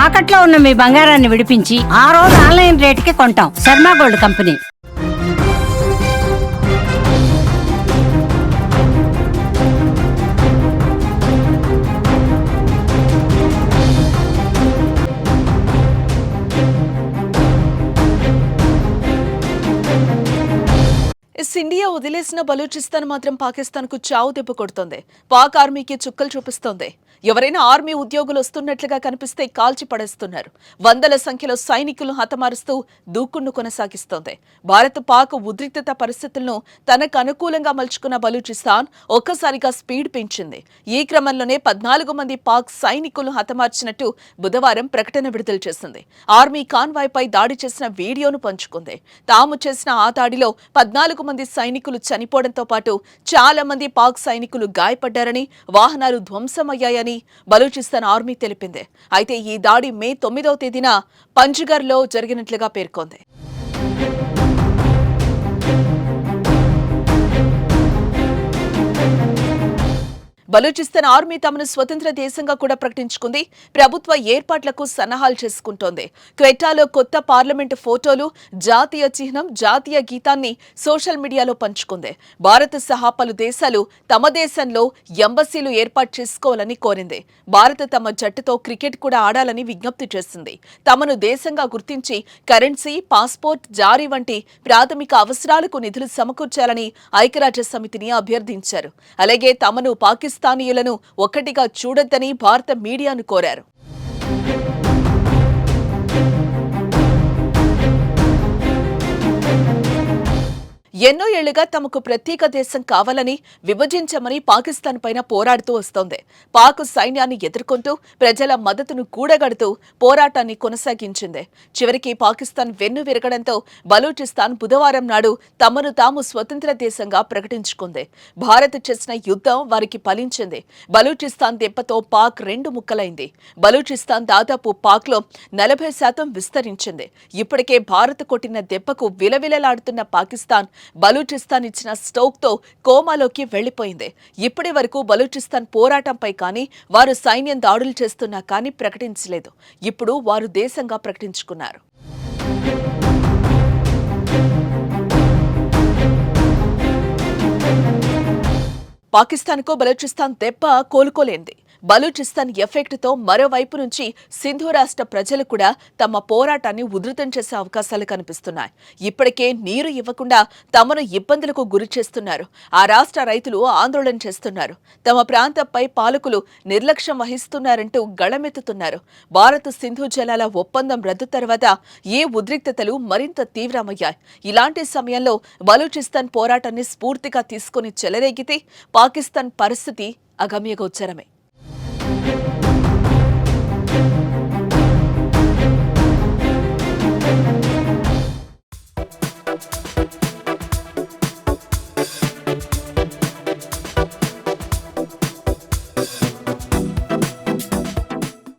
తాకట్లో ఉన్న మీ బంగారాన్ని విడిపించి ఆ రోజు ఆన్లైన్ రేటుకి కొంటాం. Sharma gold company. ఇండియా వదిలేసిన బలూచిస్తాన్ మాత్రం పాకిస్తాన్ కు చావు దెబ్బ కొడుతోంది. పాక్ ఆర్మీకి చుక్కలు చూపిస్తోంది. ఎవరైనా ఆర్మీ ఉద్యోగులు వస్తున్నట్లుగా కనిపిస్తే కాల్చి పడేస్తున్నారు. వందల సంఖ్యలో సైనికులను హతమారుస్తూ దూకుడును కొనసాగిస్తోంది. భారత్ పాక్ ఉద్రిక్తత పరిస్థితులను తనకు అనుకూలంగా మలుచుకున్న బలూచిస్తాన్ ఒక్కసారిగా స్పీడ్ పెంచింది. ఈ క్రమంలోనే 14 మంది పాక్ సైనికులను హతమార్చినట్టు బుధవారం ప్రకటన విడుదల చేసింది. ఆర్మీ కాన్వాయ్ పై దాడి చేసిన వీడియోను పంచుకుంది. తాము చేసిన ఆ దాడిలో 14 మంది సైనికులు చనిపోవడంతో పాటు చాలా మంది పాక్ సైనికులు గాయపడ్డారని, వాహనాలు ధ్వంసమయ్యాయని బలూచిస్తాన్ ఆర్మీ తెలిపింది. అయితే ఈ దాడి మే 9వ తేదీన పంజ్గర్లో జరిగినట్లుగా పేర్కొంది. బలూచిస్తాన్ ఆర్మీ తమను స్వతంత్ర దేశంగా కూడా ప్రకటించుకుంది. ప్రభుత్వ ఏర్పాట్లకు సన్నాహాలు చేసుకుంటోంది. క్వెటాలో కొత్త పార్లమెంటు ఫోటోలు, జాతీయ చిహ్నం, జాతీయ గీతాన్ని సోషల్ మీడియాలో పంచుకుంది. భారత్ సహా పలు దేశాలు తమ దేశంలో ఎంబసీలు ఏర్పాటు చేసుకోవాలని కోరింది. భారత్ తమ జట్టుతో క్రికెట్ కూడా ఆడాలని విజ్ఞప్తి చేసింది. తమను దేశంగా గుర్తించి కరెన్సీ, పాస్పోర్ట్ జారీ వంటి ప్రాథమిక అవసరాలకు నిధులు సమకూర్చాలని ఐక్యరాజ్య సమితిని అభ్యర్థించారు. అలాగే తమను పాకిస్తానీయులను ఒక్కటిగా చూడొద్దని భారత మీడియాను కోరారు. ఎన్నో ఏళ్లుగా తమకు ప్రత్యేక దేశం కావాలని, విభజించమని పాకిస్తాన్ పైన పోరాడుతూ వస్తోంది. పాక్ సైన్యాన్ని ఎదుర్కొంటూ ప్రజల మద్దతును కూడగడుతూ పోరాటాన్ని కొనసాగించింది. చివరికి పాకిస్తాన్ వెన్ను విరగడంతో బలూచిస్తాన్ బుధవారం నాడు తమను తాము స్వతంత్ర దేశంగా ప్రకటించుకుంది. భారత్ చేసిన యుద్ధం వారికి ఫలించింది. బలూచిస్తాన్ దెబ్బతో పాక్ రెండు ముక్కలైంది. బలూచిస్తాన్ దాదాపు పాక్లో 40% విస్తరించింది. ఇప్పటికే భారత్ కొట్టిన దెబ్బకు విలవిలలాడుతున్న పాకిస్తాన్ బలూచిస్తాన్ ఇచ్చిన స్టోక్తో కోమాలోకి వెళ్లిపోయింది. ఇప్పటి వరకు బలూచిస్తాన్ పోరాటంపై కానీ, వారు సైన్యం దాడులు చేస్తున్నా కానీ ప్రకటించలేదు. ఇప్పుడు వారు దేశంగా ప్రకటించుకున్నారు. పాకిస్తాన్కు బలూచిస్తాన్ దెబ్బ కోలుకోలేంది. బలూచిస్తాన్ ఎఫెక్ట్తో మరోవైపు నుంచి సింధు రాష్ట్ర ప్రజలు కూడా తమ పోరాటాన్ని ఉధృతం చేసే అవకాశాలు కనిపిస్తున్నాయి. ఇప్పటికే నీరు ఇవ్వకుండా తమను ఇబ్బందులకు గురి చేస్తున్నారు. ఆ రాష్ట్ర రైతులు ఆందోళన చేస్తున్నారు. తమ ప్రాంతంపై పాలకులు నిర్లక్ష్యం వహిస్తున్నారంటూ గళమెత్తుతున్నారు. భారత్ సింధు జలాల ఒప్పందం రద్దు తర్వాత ఈ ఉద్రిక్తతలు మరింత తీవ్రమయ్యాయి. ఇలాంటి సమయంలో బలూచిస్తాన్ పోరాటాన్ని స్ఫూర్తిగా తీసుకుని చెలరేగితే పాకిస్తాన్ పరిస్థితి అగమ్యగోచరమే.